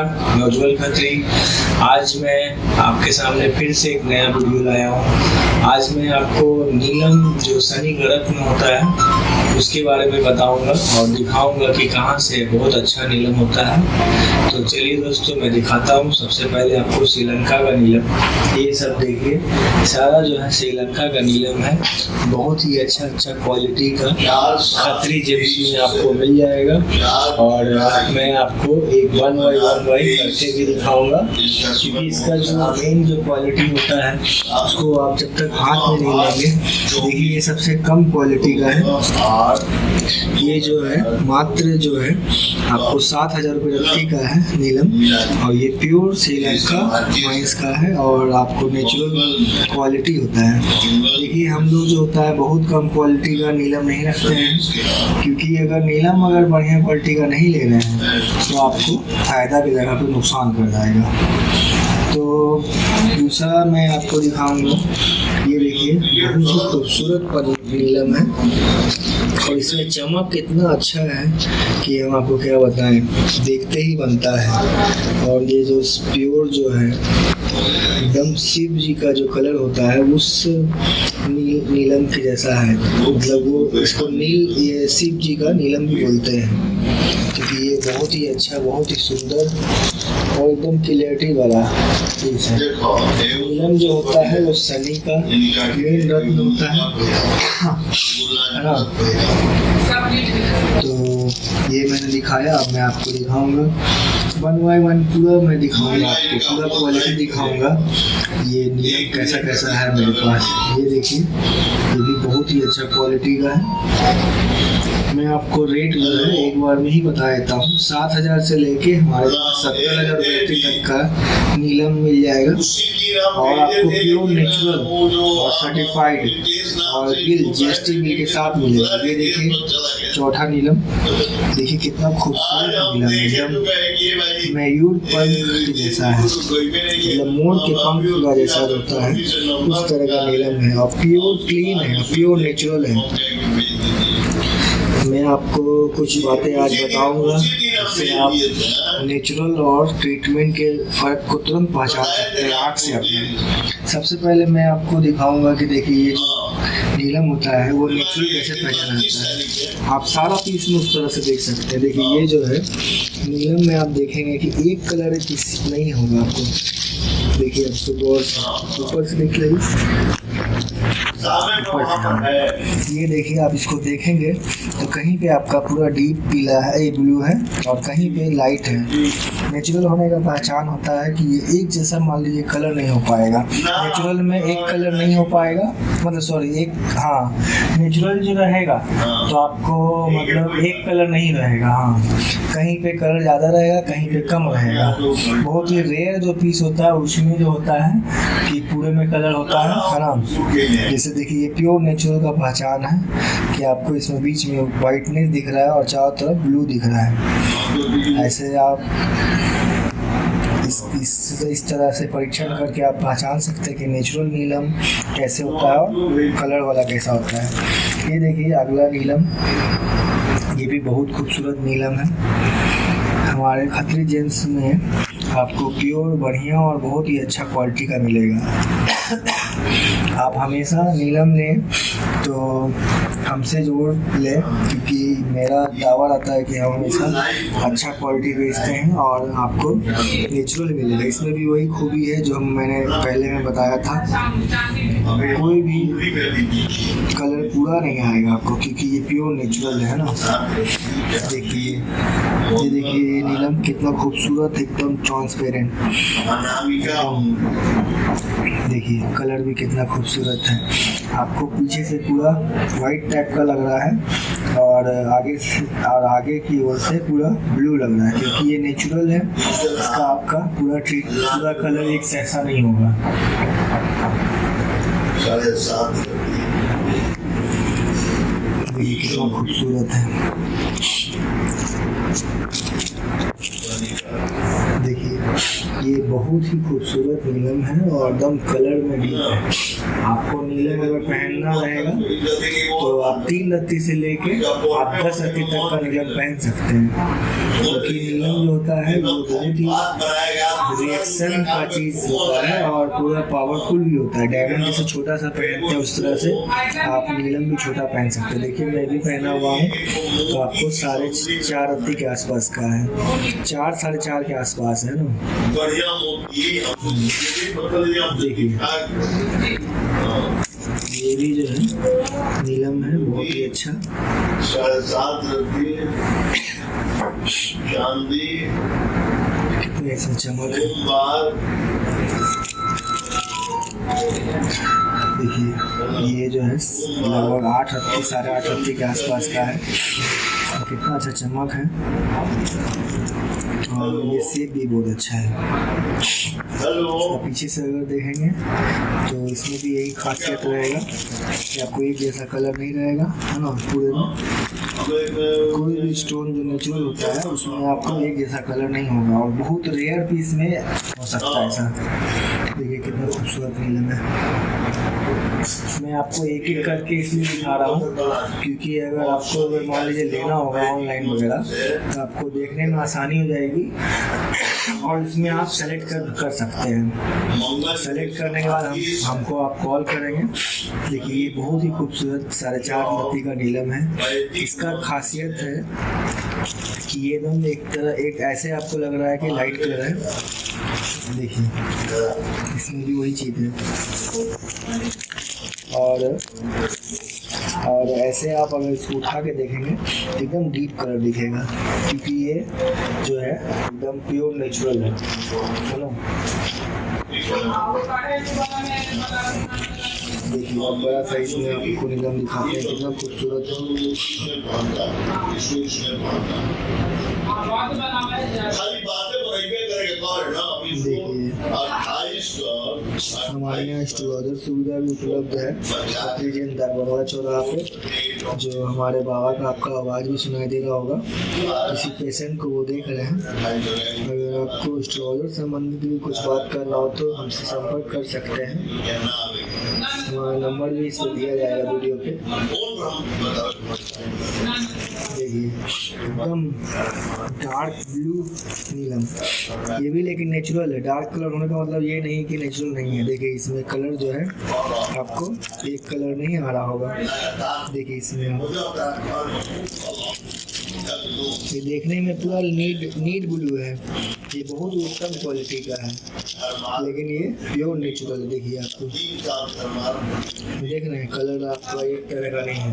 नमस्कार, मैं उज्जवल खत्री। आज मैं आपके सामने फिर से एक नया वीडियो लाया हूँ। आज मैं आपको नीलम जो शनि ग्रह में होता है उसके बारे में बताऊंगा और दिखाऊंगा कि कहाँ से बहुत अच्छा नीलम होता है। तो चलिए दोस्तों, मैं दिखाता हूँ। सबसे पहले आपको श्रीलंका का नीलम, ये सब देखिए, सारा जो है श्रीलंका का नीलम है। बहुत ही अच्छा क्वालिटी का खत्री जेम्स में आपको मिल जाएगा और मैं आपको एक वन बाई करके भी दिखाऊंगा, क्योंकि इसका जो मेन जो क्वालिटी होता है उसको आप जब तक हाथ में नहीं लेंगे। देखिए, ये सबसे कम क्वालिटी का है। ये जो है मात्र जो है आपको 7,000 रुपये रत्ती का है नीलम, और ये प्योर श्रीलंका माइंस का है और आपको नेचुरल क्वालिटी होता है। देखिए, हम लोग जो होता है बहुत कम क्वालिटी का नीलम नहीं रखते हैं, क्योंकि अगर नीलम बढ़िया क्वालिटी का नहीं ले रहे हैं तो आपको फ़ायदा की जगह पे नुकसान कर जाएगा। तो दूसरा मैं आपको दिखाऊंगा, ये देखिए बहुत ही खूबसूरत नीलम है और इसमें चमक कितना अच्छा है कि हम आपको क्या बताएं, देखते ही बनता है। और ये जो प्योर जो है एकदम शिव जी का जो कलर होता है उस नीलम के जैसा है, मतलब वो इसको ये शिव जी का नीलम भी बोलते हैं, क्योंकि ये बहुत ही अच्छा, बहुत ही सुंदर और एकदम क्लियरिटी वाला चीज़ है। नीलम जो होता है वो शनि का मेन रत्न होता है ना। तो ये मैंने दिखाया, अब मैं आपको दिखाऊंगा वन बाई वन पूरा। मैं दिखाऊंगा आपको पूरा क्वालिटी दिखाऊंगा। ये नीलम कैसा है मेरे पास, ये देखिए, ये भी बहुत ही अच्छा क्वालिटी का है। मैं आपको रेट जो है एक बार में ही बता देता हूँ। 7,000 से लेके हमारे पास 70,000 रुपये तक का नीलम मिल जाएगा और आपको प्योर नेचुरल और सर्टिफाइड और बिल GST बिल के साथ मिलेगा। ये देखिए चौथा नीलम, देखिए कितना खूबसूरत नीलम, एकदम मयूर पंख के जैसा है, मतलब मोर के पंख का जैसा होता है उस तरह का नीलम है और प्योर क्लीन है, प्योर नेचुरल है। मैं आपको कुछ बातें आज बताऊंगा जिससे आप नेचुरल और ट्रीटमेंट के फ़र्क को तुरंत पहचान सकते हैं आँख से अपने। सबसे पहले मैं आपको दिखाऊंगा कि देखिए, ये जो नीलम होता है वो नेचुरल कैसे पहचाना जाता है। आप सारा पीस में उस तरह से देख सकते हैं। देखिए, ये जो है नीलम में आप देखेंगे कि एक कलर किसी नहीं होगा आपको। देखिए, अब सुबह ऊपर से देख लीजिए, ये देखिए, आप इसको देखेंगे तो कहीं पे आपका पूरा डीप पीला है, ब्लू है, और कहीं पे लाइट है। नेचुरल होने का पहचान होता है कि ये एक जैसा मान लीजिए कलर नहीं हो पाएगा। नेचुरल में एक कलर नहीं हो पाएगा, मतलब सॉरी नेचुरल जो रहेगा तो आपको मतलब एक कलर नहीं रहेगा। कहीं पे कलर ज़्यादा रहेगा, कहीं पे कम रहेगा। बहुत ही रेयर जो पीस होता है उसमें जो होता है कि पूरे में कलर होता है ना। जैसे देखिए, ये प्योर नेचुरल का पहचान है कि आपको इसमें बीच में वाइटनेस दिख रहा है और चारों तरफ ब्लू दिख रहा है। ऐसे आप इस तरह से परीक्षण करके आप पहचान सकते हैं कि नेचुरल नीलम कैसे होता है और कलर वाला कैसा होता है। ये देखिए अगला नीलम, ये भी बहुत खूबसूरत नीलम है। हमारे खत्री जेम्स में आपको प्योर, बढ़िया और बहुत ही अच्छा क्वालिटी का मिलेगा। आप हमेशा नीलम लें तो हमसे जोड़ लें, क्योंकि मेरा दावा रहता है कि हम हमेशा अच्छा क्वालिटी बेचते हैं और आपको नेचुरल मिलेगा। इसमें भी वही खूबी है जो मैंने पहले में बताया था, कोई भी कलर पूरा नहीं आएगा आपको, क्योंकि ये प्योर नेचुरल है ना। देखिए, ये देखिए नीलम कितना खूबसूरत, एकदम ट्रांसपेरेंट। देखिए कलर भी कितना खूबसूरत है। आपको पीछे से पूरा वाइट टाइप का लग रहा है और आगे की ओर से पूरा ब्लू लग रहा है, क्योंकि ये नेचुरल है। इसका आपका पूरा कलर एक जैसा नहीं होगा। देखिए कितना खूबसूरत है। देखिए ये बहुत ही खूबसूरत नीलम है और एकदम कलर में भी है। आपको नीलम अगर पहनना रहेगा तो आप 3 रत्ती से लेके आप 10 रत्ती तक का नीलम पहन सकते हैं, क्योंकि नीलम जो होता है वो बहुत ही रिएक्शन का चीज़ होता है और पूरा पावरफुल भी होता है। डायमंड जैसे छोटा सा पहनते हैं उस तरह से आप नीलम भी छोटा पहन सकते हैं। देखिए मैं भी पहना हुआ हूँ तो आपको 4.5 रत्ती के आसपास का है, 4-4.5 के आसपास है ना। देखिए ये भी जो है नीलम है, बहुत ही अच्छा। कितनी ऐसी चमक है। देखिए ये जो है लगभग 8 रत्ती 8.5 रत्ती के आसपास का है। कितना अच्छा चमक है और ये सेप भी बहुत अच्छा है। इसका पीछे से अगर देखेंगे तो इसमें भी यही खासियत रहेगा कि आपको एक जैसा कलर नहीं रहेगा, है ना। पूरे में कोई भी स्टोन जो नेचुरल होता है उसमें आपको एक जैसा कलर नहीं होगा और बहुत रेयर पीस में हो सकता है ऐसा। देखिए कितना खूबसूरत नीलम है। मैं आपको एक एक करके इसलिए दिखा रहा हूँ क्योंकि अगर मान लीजिए लेना होगा ऑनलाइन वगैरह तो आपको देखने में आसानी हो जाएगी और इसमें आप सेलेक्ट कर सकते हैं। सेलेक्ट करने के बाद हमको आप कॉल करेंगे। देखिए ये बहुत ही खूबसूरत 4.5 रत्ती का नीलम है। इसका खासियत है कि ये एकदम एक ऐसे आपको लग रहा है कि लाइट कलर है। देखिए इसमें भी वही चीज़ है और ऐसे आप अगर इसको उठा के देखेंगे तो एकदम डीप कलर दिखेगा क्योंकि ये जो है एकदम प्योर नेचुरल है ना। देखिए अब बड़ा साइज में आपको नीलम दिखाते हैं कितना खूबसूरत देखिए हमारे यहाँ एस्ट्रोलॉजर सुविधा भी उपलब्ध है दरबार चौराहा पे। जो हमारे बाबा का आपका आवाज़ भी सुनाई दे रहा होगा, किसी पेशेंट को वो देख रहे हैं। अगर आपको एस्ट्रोलॉजर संबंधित भी कुछ बात करना हो तो हमसे संपर्क कर सकते हैं। हमारा नंबर भी इस पर दिया जाएगा वीडियो पे। देखिए एकदम डार्क ब्लू नीलम, ये भी लेकिन नेचुरल है। डार्क कलर होने का मतलब ये नहीं कि नेचुरल नहीं है। देखिए इसमें कलर जो है आपको एक कलर नहीं आ रहा होगा। देखिए इसमें ये देखने में पूरा नीट ब्लू है। ये बहुत उत्तम क्वालिटी का है लेकिन ये प्योर नेचुरल है। देखिए आपको देख रहे हैं कलर आपका एक तरह का नहीं है।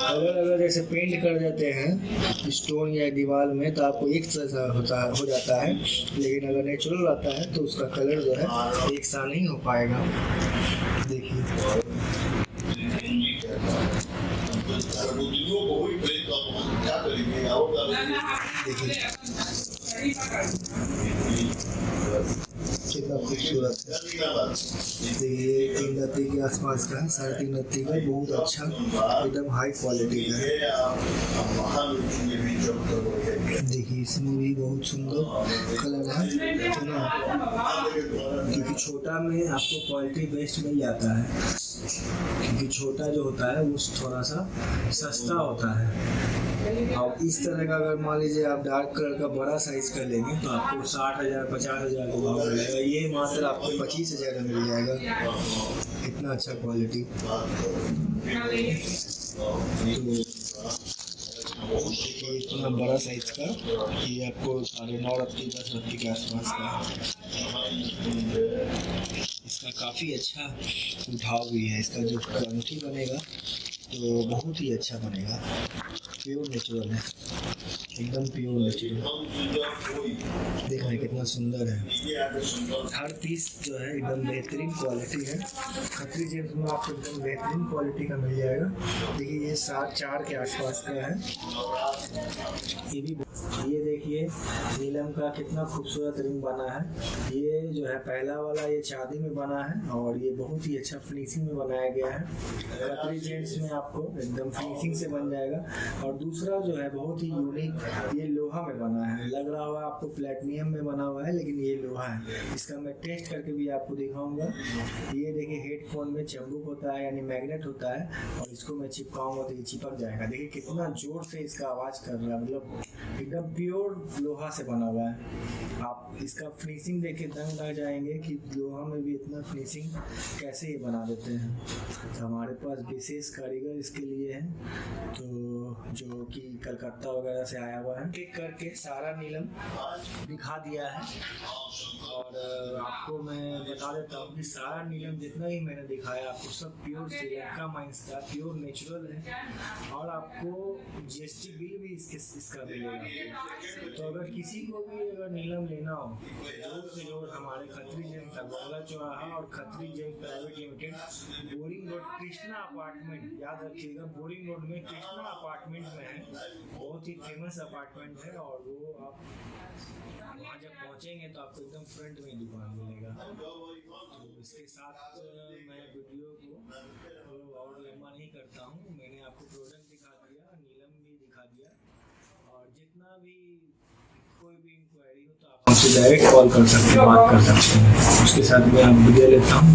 अगर जैसे पेंट कर देते हैं स्टोन या दीवार में तो आपको एक तरह हो जाता है, लेकिन अगर नेचुरल आता है तो उसका कलर जो है एक सा नहीं हो पाएगा। देखिए कितना खूबसूरत है। ये 3 रत्ती के आसपास का है, 3.5 रत्ती का, बहुत अच्छा एकदम हाई क्वालिटी का है। देखिए इसमें भी बहुत सुंदर कलर है ना, क्योंकि छोटा में आपको क्वालिटी बेस्ट मिल जाता है, क्योंकि छोटा जो होता है वो थोड़ा सा सस्ता होता है। और इस तरह का अगर मान लीजिए आप डार्क कलर का बड़ा साइज का लेंगे तो आपको 60,000 50,000 का भाव मिलेगा। ये मात्र आपको 25,000 में मिल जाएगा। इतना अच्छा क्वालिटी। तो इतना बड़ा साइज का ये आपको 9.5 रत्ती 10 रत्ती के आसपास का। इसका काफ़ी अच्छा उठाव भी है। इसका जो क्वालिटी बनेगा तो बहुत ही अच्छा बनेगा। प्योर नेचुरल है, एकदम प्योर नेचुरल। देख रहे हैं कितना सुंदर है। हर पीस जो है एकदम बेहतरीन क्वालिटी है। खत्री जेम्स में आपको एकदम बेहतरीन क्वालिटी का मिल जाएगा। देखिए ये 4.5 के आसपास का है। ये देखिए नीलम का कितना खूबसूरत रिंग बना है। ये जो है पहला वाला ये चांदी में बना है और ये बहुत ही अच्छा फिनिशिंग में बनाया गया है। कतरी जेंट्स में आपको एकदम फिनिशिंग से बन जाएगा। और दूसरा जो है बहुत ही यूनिक, ये लोहा में बना है। लग रहा होगा आपको प्लेटिनियम में बना हुआ है, लेकिन ये लोहा है। इसका मैं टेस्ट करके भी आपको दिखाऊंगा। ये देखिए हेडफोन में चम्बुक होता है, यानी मैग्नेट होता है, और इसको मैं चिपकाऊंगा तो ये चिपक जाएगा। देखिए कितना जोर से इसका आवाज़ कर रहा है, मतलब एकदम प्योर लोहा से बना हुआ है। आप इसका फिनिशिंग देख के दंग रह जाएंगे कि लोहा में भी इतना फिनिशिंग कैसे ये बना देते हैं। तो हमारे पास विशेष कारीगर इसके लिए है, तो जो कि कलकत्ता वगैरह से आया हुआ है। एक करके सारा नीलम दिखा दिया है। और आपको मैं बता देता हूँ कि सारा नीलम जितना ही मैंने दिखाया आपको सब प्योर श्रीलंका माइंस का प्योर नेचुरल है। और आपको GST बिल भी इसका मिलेगा। तो अगर किसी को भी अगर नीलम लेना हो, जोर से जोर हमारे खत्री जेम का बंगला चौराहा और Khatri gem private limited, boring road Krishna apartment, याद रखिएगा बोरिंग रोड में कृष्णा अपार्टमेंट में है। बहुत ही फेमस अपार्टमेंट है। और वो आप वहाँ जब पहुँचेंगे तो आपको एकदम फ्रंट में दुकान मिलेगा। तो इसके साथ मैं वीडियो को और लंबा नहीं करता हूँ। मैंने आपको प्रोडक्ट दिखा दिया, नीलम भी दिखा दिया। और जितना भी कोई भी इंक्वायरी हो तो आप हमसे डायरेक्ट कॉल कर सकते हैं, बात कर सकते हैं। उसके साथ मैं आप वीडियो लेता हूँ।